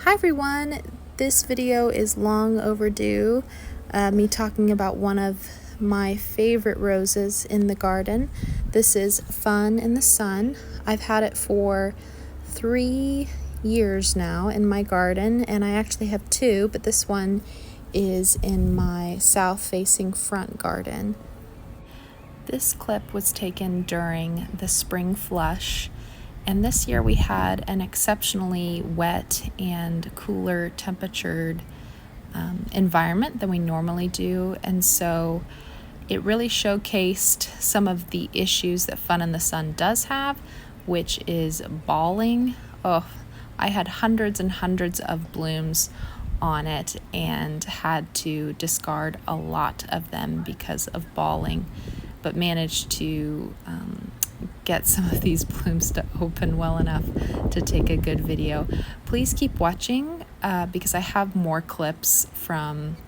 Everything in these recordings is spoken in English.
Hi everyone, this video is long overdue. Me talking about one of my favorite roses in the garden. This is Fun in the Sun. I've had it for 3 years now in my garden, and I actually have two, but this one is in my south-facing front garden. This clip was taken during the spring flush, and this year we had an exceptionally wet and cooler temperatured environment than we normally do, and so it really showcased some of the issues that Fun in the Sun does have, which is balling. Oh, I had hundreds and hundreds of blooms on it and had to discard a lot of them because of balling, but managed to get some of these blooms to open well enough to take a good video. Please keep watching because I have more clips from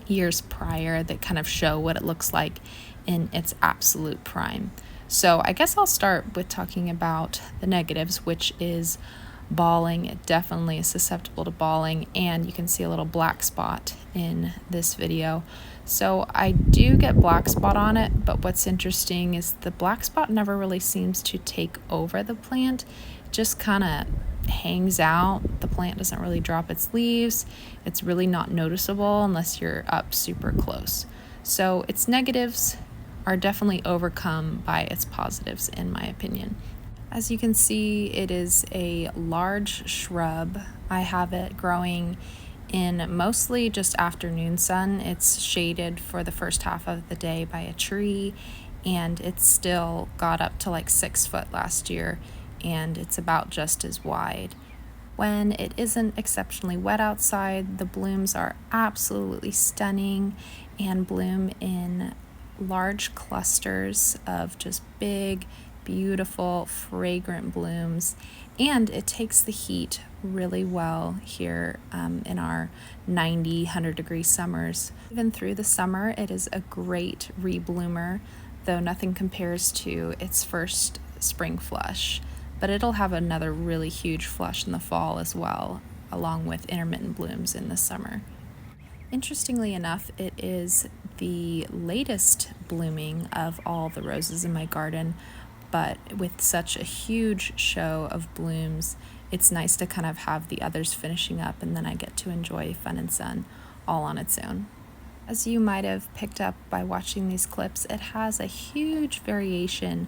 years prior that kind of show what it looks like in its absolute prime. So I guess I'll start with talking about the negatives, which is balling. It definitely is susceptible to balling, and you can see a little black spot in this video. So I do get black spot on it, but what's interesting is the black spot never really seems to take over the plant. It just kind of hangs out. The plant doesn't really drop its leaves. It's really not noticeable unless you're up super close. So its negatives are definitely overcome by its positives, in my opinion. As you can see, it is a large shrub. I have it growing in mostly just afternoon sun. It's shaded for the first half of the day by a tree, and it's still got up to like 6 foot last year, and it's about just as wide. When it isn't exceptionally wet outside, the blooms are absolutely stunning and bloom in large clusters of just big, beautiful, fragrant blooms, and it takes the heat really well here in our 90, 100-degree summers. Even through the summer, it is a great rebloomer, though nothing compares to its first spring flush, but it'll have another really huge flush in the fall as well, along with intermittent blooms in the summer. Interestingly enough, it is the latest blooming of all the roses in my garden, but with such a huge show of blooms, it's nice to kind of have the others finishing up, and then I get to enjoy Fun and Sun all on its own. As you might have picked up by watching these clips, it has a huge variation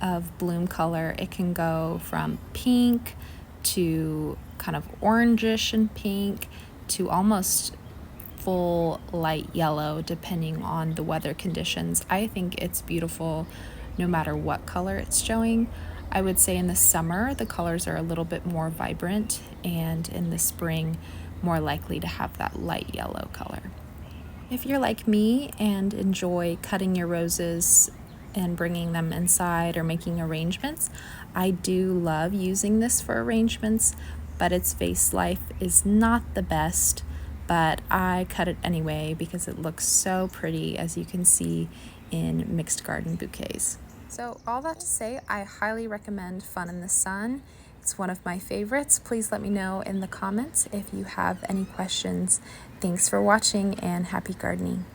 of bloom color. It can go from pink to kind of orangish and pink to almost full light yellow depending on the weather conditions. I think it's beautiful no matter what color it's showing. I would say in the summer the colors are a little bit more vibrant, and in the spring more likely to have that light yellow color. If you're like me and enjoy cutting your roses and bringing them inside or making arrangements, I do love using this for arrangements, but its vase life is not the best, but I cut it anyway because it looks so pretty, as you can see in mixed garden bouquets. So all that to say, I highly recommend Fun in the Sun. It's one of my favorites. Please let me know in the comments if you have any questions. Thanks for watching, and happy gardening.